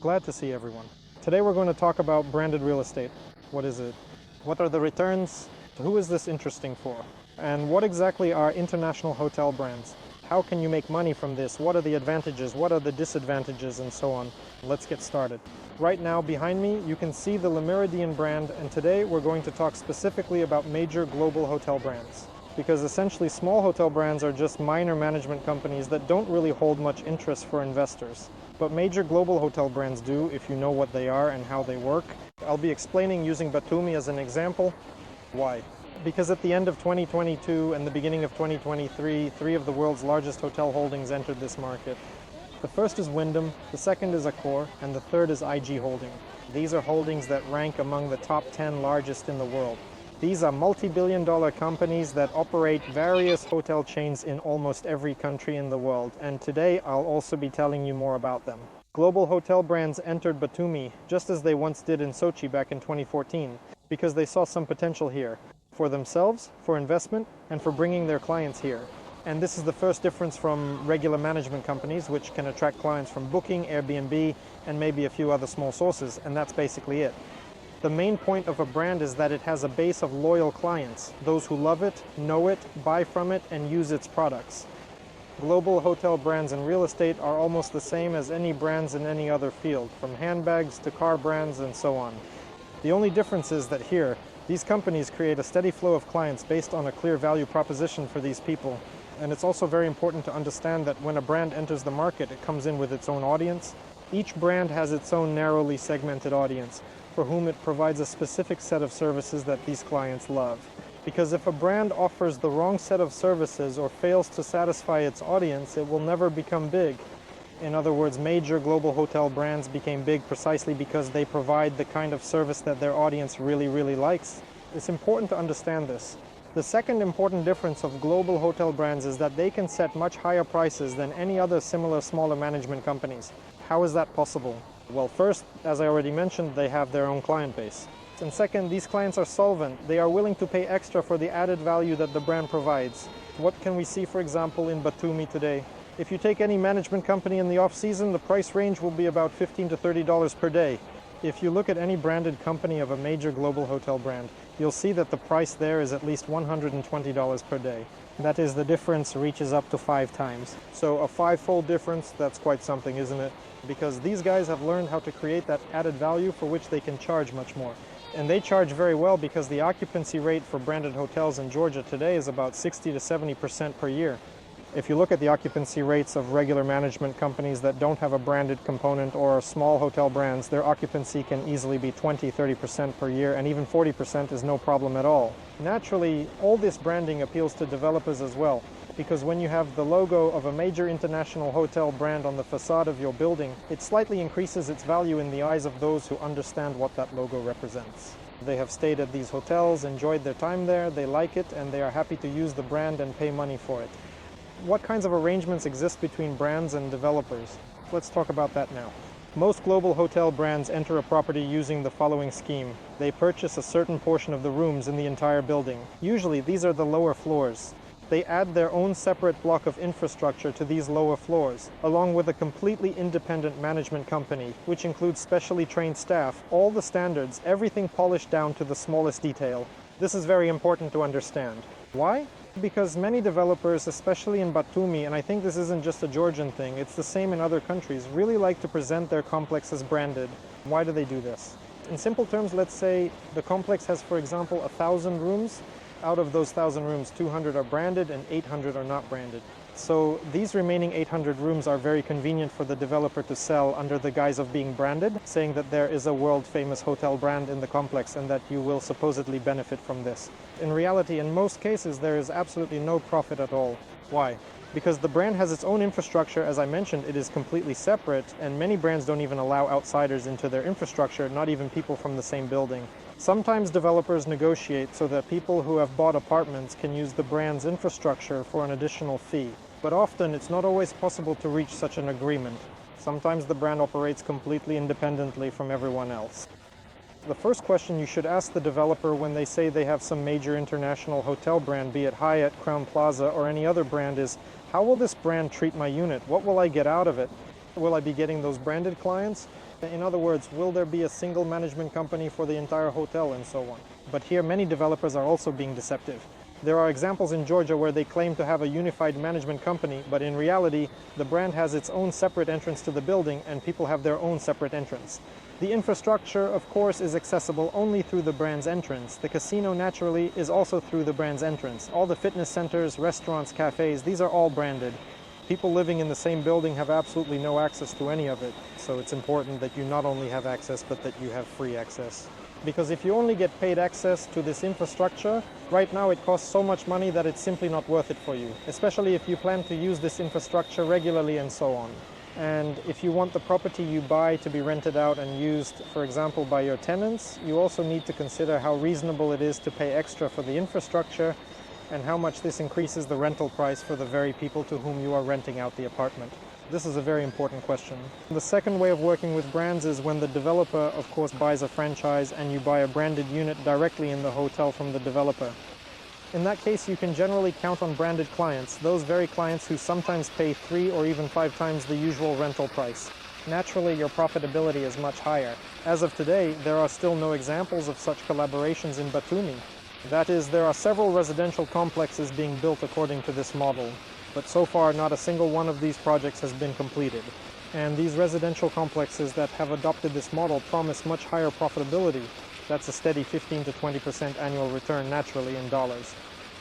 Glad to see everyone. Today we're going to talk about branded real estate. What is it? What are the returns? Who is this interesting for? And what exactly are international hotel brands? How can you make money from this? What are the advantages? What are the disadvantages? And so on. Let's get started. Right now behind me you can see the Le Méridien brand, and today we're going to talk specifically about major global hotel brands. Because essentially small hotel brands are just minor management companies that don't really hold much interest for investors. But major global hotel brands do, if you know what they are and how they work. I'll be explaining using Batumi as an example. Why? Because at the end of 2022 and the beginning of 2023, three of the world's largest hotel holdings entered this market. The first is Wyndham, the second is Accor, and the third is IHG Holding. These are holdings that rank among the top 10 largest in the world. These are multi-billion-dollar companies that operate various hotel chains in almost every country in the world, and today I'll also be telling you more about them. Global hotel brands entered Batumi just as they once did in Sochi back in 2014, because they saw some potential here, for themselves, for investment, and for bringing their clients here. And this is the first difference from regular management companies, which can attract clients from Booking, Airbnb, and maybe a few other small sources, and that's basically it. The main point of a brand is that it has a base of loyal clients, those who love it, know it, buy from it, and use its products. Global hotel brands in real estate are almost the same as any brands in any other field, from handbags to car brands and so on. The only difference is that here, these companies create a steady flow of clients based on a clear value proposition for these people. And it's also very important to understand that when a brand enters the market, it comes in with its own audience. Each brand has its own narrowly segmented audience, for whom it provides a specific set of services that these clients love. Because if a brand offers the wrong set of services or fails to satisfy its audience, it will never become big. In other words, major global hotel brands became big precisely because they provide the kind of service that their audience really likes. It's important to understand this. The second important difference of global hotel brands is that they can set much higher prices than any other similar smaller management companies. How is that possible? Well, first, as I already mentioned, they have their own client base. And second, these clients are solvent. They are willing to pay extra for the added value that the brand provides. What can we see, for example, in Batumi today? If you take any management company in the off-season, the price range will be about $15 to $30 per day. If you look at any branded company of a major global hotel brand, you'll see that the price there is at least $120 per day. That is, the difference reaches up to 5 times. So a 5-fold difference, that's quite something, isn't it? Because these guys have learned how to create that added value for which they can charge much more. And they charge very well because the occupancy rate for branded hotels in Georgia today is about 60 to 70% per year. If you look at the occupancy rates of regular management companies that don't have a branded component or small hotel brands, their occupancy can easily be 20-30% per year, and even 40% is no problem at all. Naturally, all this branding appeals to developers as well, because when you have the logo of a major international hotel brand on the facade of your building, it slightly increases its value in the eyes of those who understand what that logo represents. They have stayed at these hotels, enjoyed their time there, they like it, and they are happy to use the brand and pay money for it. What kinds of arrangements exist between brands and developers? Let's talk about that now. Most global hotel brands enter a property using the following scheme. They purchase a certain portion of the rooms in the entire building. Usually these are the lower floors. They add their own separate block of infrastructure to these lower floors, along with a completely independent management company, which includes specially trained staff, all the standards, everything polished down to the smallest detail. This is very important to understand. Why? Because many developers, especially in Batumi, and I think this isn't just a Georgian thing, it's the same in other countries, really like to present their complex as branded. Why do they do this? In simple terms, let's say the complex has, for example, 1,000 rooms. Out of those 1,000 rooms, 200 are branded and 800 are not branded. So these remaining 800 rooms are very convenient for the developer to sell under the guise of being branded, saying that there is a world-famous hotel brand in the complex and that you will supposedly benefit from this. In reality, in most cases, there is absolutely no profit at all. Why? Because the brand has its own infrastructure. As I mentioned, it is completely separate, and many brands don't even allow outsiders into their infrastructure, not even people from the same building. Sometimes developers negotiate so that people who have bought apartments can use the brand's infrastructure for an additional fee. But often it's not always possible to reach such an agreement. Sometimes the brand operates completely independently from everyone else. The first question you should ask the developer when they say they have some major international hotel brand, be it Hyatt, Crowne Plaza, or any other brand, is, how will this brand treat my unit? What will I get out of it? Will I be getting those branded clients? In other words, will there be a single management company for the entire hotel and so on? But here many developers are also being deceptive. There are examples in Georgia where they claim to have a unified management company, but in reality, the brand has its own separate entrance to the building and people have their own separate entrance. The infrastructure, of course, is accessible only through the brand's entrance. The casino, naturally, is also through the brand's entrance. All the fitness centers, restaurants, cafes, these are all branded. People living in the same building have absolutely no access to any of it, so it's important that you not only have access, but that you have free access. Because if you only get paid access to this infrastructure, right now it costs so much money that it's simply not worth it for you, especially if you plan to use this infrastructure regularly and so on. And if you want the property you buy to be rented out and used, for example, by your tenants, you also need to consider how reasonable it is to pay extra for the infrastructure and how much this increases the rental price for the very people to whom you are renting out the apartment. This is a very important question. The second way of working with brands is when the developer, of course, buys a franchise and you buy a branded unit directly in the hotel from the developer. In that case, you can generally count on branded clients, those very clients who sometimes pay 3 or even 5 times the usual rental price. Naturally, your profitability is much higher. As of today, there are still no examples of such collaborations in Batumi. That is, there are several residential complexes being built according to this model, but so far not a single one of these projects has been completed. And these residential complexes that have adopted this model promise much higher profitability. That's a steady 15 to 20% annual return naturally in dollars.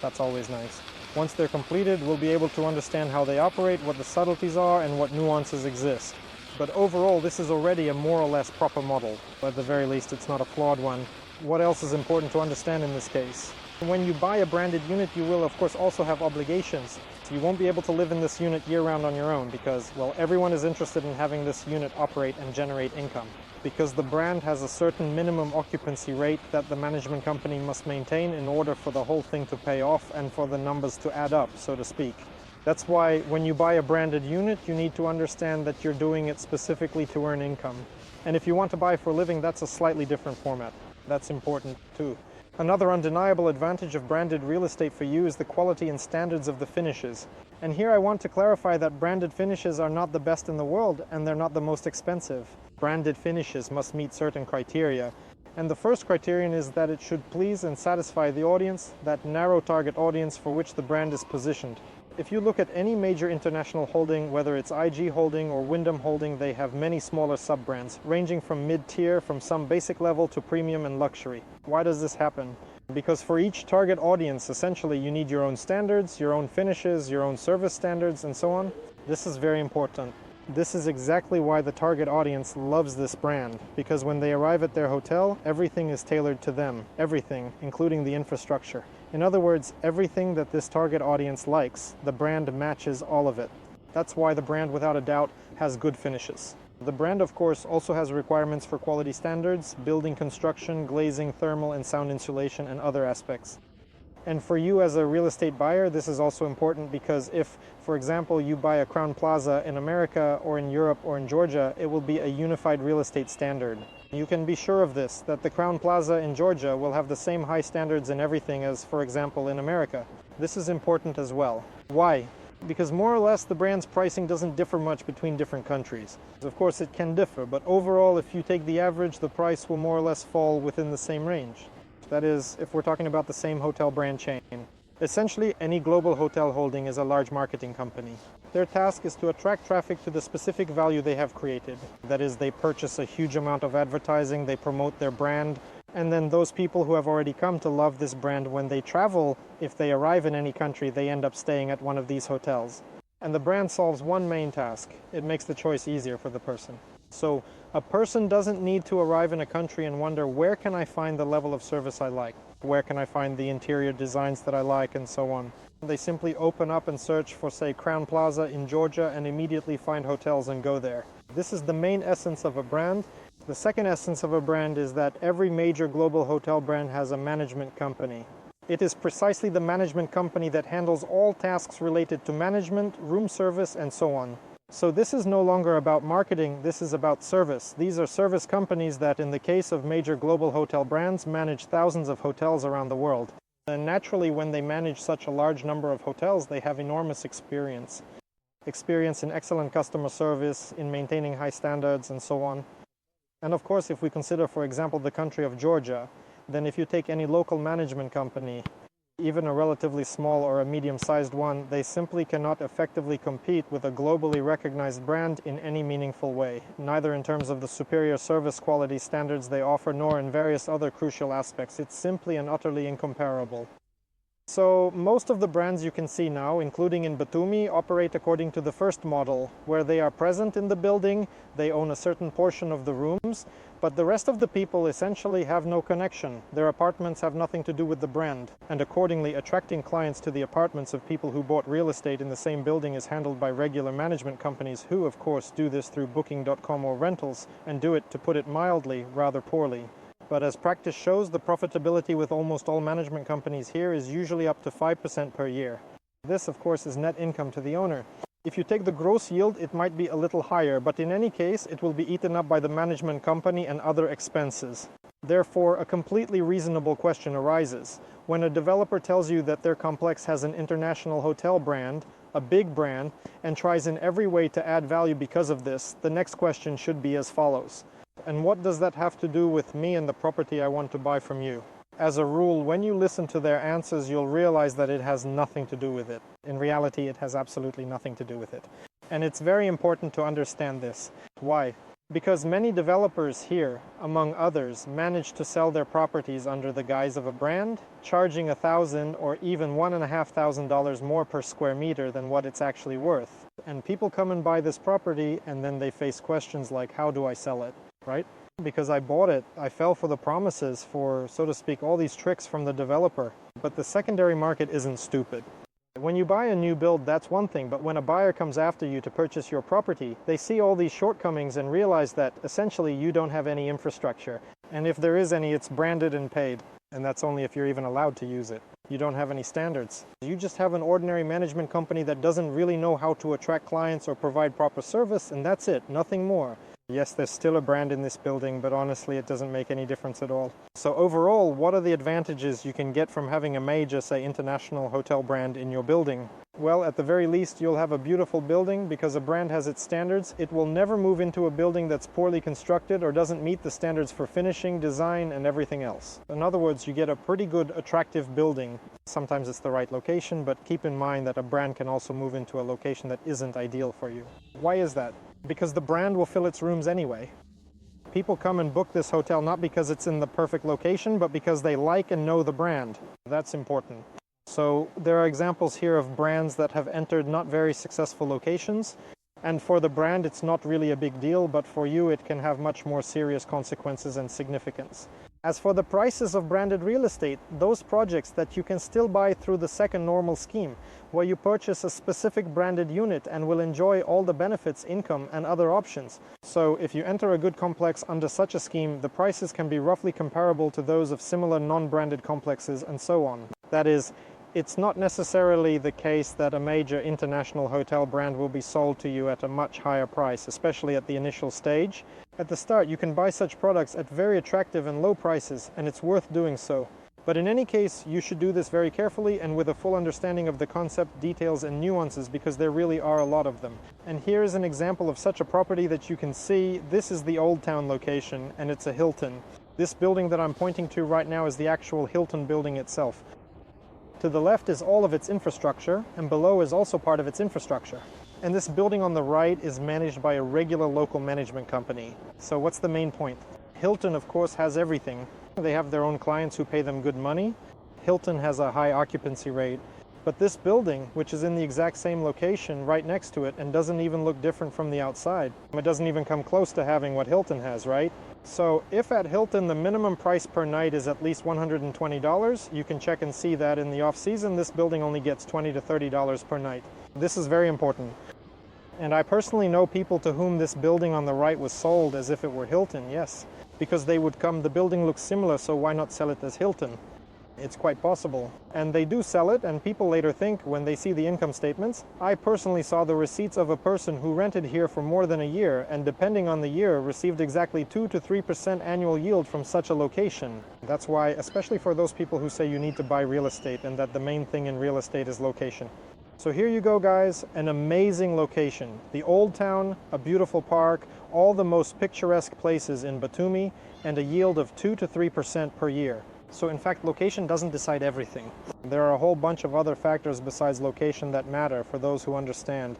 That's always nice. Once they're completed, we'll be able to understand how they operate, what the subtleties are, and what nuances exist. But overall, this is already a more or less proper model. At the very least, it's not a flawed one. What else is important to understand in this case? When you buy a branded unit, you will of course also have obligations. So you won't be able to live in this unit year-round on your own because, well, everyone is interested in having this unit operate and generate income. Because the brand has a certain minimum occupancy rate that the management company must maintain in order for the whole thing to pay off and for the numbers to add up, so to speak. That's why when you buy a branded unit, you need to understand that you're doing it specifically to earn income. And if you want to buy for a living, that's a slightly different format. That's important too. Another undeniable advantage of branded real estate for you is the quality and standards of the finishes. And here I want to clarify that branded finishes are not the best in the world and they're not the most expensive. Branded finishes must meet certain criteria. And the first criterion is that it should please and satisfy the audience, that narrow target audience for which the brand is positioned. If you look at any major international holding, whether it's IHG Holding or Wyndham Holding, they have many smaller sub-brands, ranging from mid-tier, from some basic level to premium and luxury. Why does this happen? Because for each target audience, essentially, you need your own standards, your own finishes, your own service standards, and so on. This is very important. This is exactly why the target audience loves this brand, because when they arrive at their hotel, everything is tailored to them. Everything, including the infrastructure. In other words, everything that this target audience likes, the brand matches all of it. That's why the brand, without a doubt, has good finishes. The brand, of course, also has requirements for quality standards, building construction, glazing, thermal and sound insulation, and other aspects. And for you as a real estate buyer, this is also important because if, for example, you buy a Crowne Plaza in America or in Europe or in Georgia, it will be a unified real estate standard. You can be sure of this, that the Crowne Plaza in Georgia will have the same high standards in everything as, for example, in America. This is important as well. Why? Because more or less the brand's pricing doesn't differ much between different countries. Of course it can differ, but overall if you take the average, the price will more or less fall within the same range. That is, if we're talking about the same hotel brand chain. Essentially, any global hotel holding is a large marketing company. Their task is to attract traffic to the specific value they have created. That is, they purchase a huge amount of advertising, they promote their brand, and then those people who have already come to love this brand, when they travel, if they arrive in any country, they end up staying at one of these hotels. And the brand solves one main task. It makes the choice easier for the person. So a person doesn't need to arrive in a country and wonder, where can I find the level of service I like? Where can I find the interior designs that I like, and so on? They simply open up and search for, say, Crowne Plaza in Georgia and immediately find hotels and go there. This is the main essence of a brand. The second essence of a brand is that every major global hotel brand has a management company. It is precisely the management company that handles all tasks related to management, room service, and so on. So this is no longer about marketing, this is about service. These are service companies that, in the case of major global hotel brands, manage thousands of hotels around the world. And naturally, when they manage such a large number of hotels, they have enormous experience. experience in excellent customer service, in maintaining high standards, and so on. And of course, if we consider, for example, the country of Georgia, then if you take any local management company, even a relatively small or a medium-sized one, they simply cannot effectively compete with a globally recognized brand in any meaningful way, neither in terms of the superior service quality standards they offer, nor in various other crucial aspects. It's simply and utterly incomparable. So most of the brands you can see now, including in Batumi, operate according to the first model, where they are present in the building, they own a certain portion of the rooms, but the rest of the people essentially have no connection. Their apartments have nothing to do with the brand, and accordingly attracting clients to the apartments of people who bought real estate in the same building is handled by regular management companies who, of course, do this through Booking.com or rentals, and do it, to put it mildly, rather poorly. But as practice shows, the profitability with almost all management companies here is usually up to 5% per year. This, of course, is net income to the owner. If you take the gross yield, it might be a little higher, but in any case, it will be eaten up by the management company and other expenses. Therefore, a completely reasonable question arises. When a developer tells you that their complex has an international hotel brand, a big brand, and tries in every way to add value because of this, the next question should be as follows. And what does that have to do with me and the property I want to buy from you? As a rule, when you listen to their answers, you'll realize that it has nothing to do with it. In reality, it has absolutely nothing to do with it. And it's very important to understand this. Why? Because many developers here, among others, manage to sell their properties under the guise of a brand, charging $1,000 or even $1,500 more per square meter than what it's actually worth. And people come and buy this property, and then they face questions like, how do I sell it? Right? Because I bought it, I fell for the promises, for, so to speak, all these tricks from the developer. But the secondary market isn't stupid. When you buy a new build, that's one thing, but when a buyer comes after you to purchase your property, they see all these shortcomings and realize that essentially you don't have any infrastructure. And if there is any, it's branded and paid. And that's only if you're even allowed to use it. You don't have any standards. You just have an ordinary management company that doesn't really know how to attract clients or provide proper service, and that's it, nothing more. Yes, there's still a brand in this building, but honestly, it doesn't make any difference at all. So overall, what are the advantages you can get from having a major, say, international hotel brand in your building? Well, at the very least, you'll have a beautiful building because a brand has its standards. It will never move into a building that's poorly constructed or doesn't meet the standards for finishing, design, and everything else. In other words, you get a pretty good, attractive building. Sometimes it's the right location, but keep in mind that a brand can also move into a location that isn't ideal for you. Why is that? Because the brand will fill its rooms anyway. People come and book this hotel not because it's in the perfect location, but because they like and know the brand. That's important. So there are examples here of brands that have entered not very successful locations, and for the brand it's not really a big deal, but for you it can have much more serious consequences and significance. As for the prices of branded real estate, those projects that you can still buy through the second normal scheme, where you purchase a specific branded unit and will enjoy all the benefits, income, and other options. So if you enter a good complex under such a scheme, the prices can be roughly comparable to those of similar non-branded complexes and so on. That is, it's not necessarily the case that a major international hotel brand will be sold to you at a much higher price, especially at the initial stage. At the start, you can buy such products at very attractive and low prices, and it's worth doing so. But in any case, you should do this very carefully and with a full understanding of the concept, details, and nuances, because there really are a lot of them. And here is an example of such a property that you can see. This is the Old Town location, and it's a Hilton. This building that I'm pointing to right now is the actual Hilton building itself. To the left is all of its infrastructure, and below is also part of its infrastructure. And this building on the right is managed by a regular local management company. So what's the main point? Hilton, of course, has everything. They have their own clients who pay them good money. Hilton has a high occupancy rate. But this building, which is in the exact same location right next to it and doesn't even look different from the outside, it doesn't even come close to having what Hilton has, right? So if at Hilton the minimum price per night is at least $120, you can check and see that in the off-season this building only gets $20 to $30 per night. This is very important. And I personally know people to whom this building on the right was sold as if it were Hilton, yes. Because they would come, the building looks similar, so why not sell it as Hilton? It's quite possible. And they do sell it, and people later think, when they see the income statements, I personally saw the receipts of a person who rented here for more than a year, and depending on the year, received exactly 2 to 3% annual yield from such a location. That's why, especially for those people who say you need to buy real estate and that the main thing in real estate is location. So here you go, guys, an amazing location. The Old Town, a beautiful park, all the most picturesque places in Batumi, and a yield of 2 to 3% per year. So in fact, location doesn't decide everything. There are a whole bunch of other factors besides location that matter for those who understand.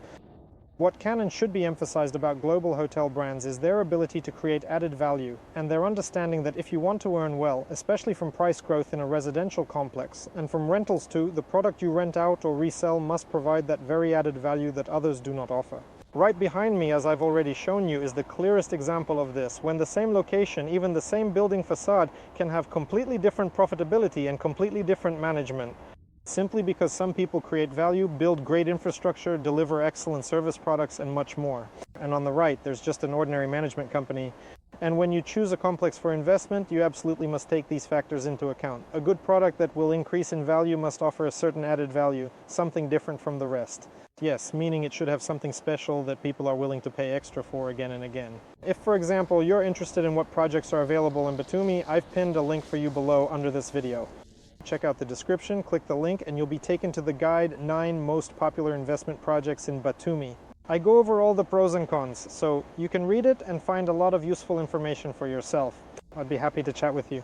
What can and should be emphasized about global hotel brands is their ability to create added value, and their understanding that if you want to earn well, especially from price growth in a residential complex, and from rentals too, the product you rent out or resell must provide that very added value that others do not offer. Right behind me, as I've already shown you, is the clearest example of this, when the same location, even the same building facade, can have completely different profitability and completely different management. Simply because some people create value, build great infrastructure, deliver excellent service products, and much more. And on the right, there's just an ordinary management company. And when you choose a complex for investment, you absolutely must take these factors into account. A good product that will increase in value must offer a certain added value, something different from the rest. Yes, meaning it should have something special that people are willing to pay extra for again and again. If, for example, you're interested in what projects are available in Batumi, I've pinned a link for you below under this video. Check out the description, click the link, and you'll be taken to the guide 9 most popular investment projects in Batumi. I go over all the pros and cons, so you can read it and find a lot of useful information for yourself. I'd be happy to chat with you.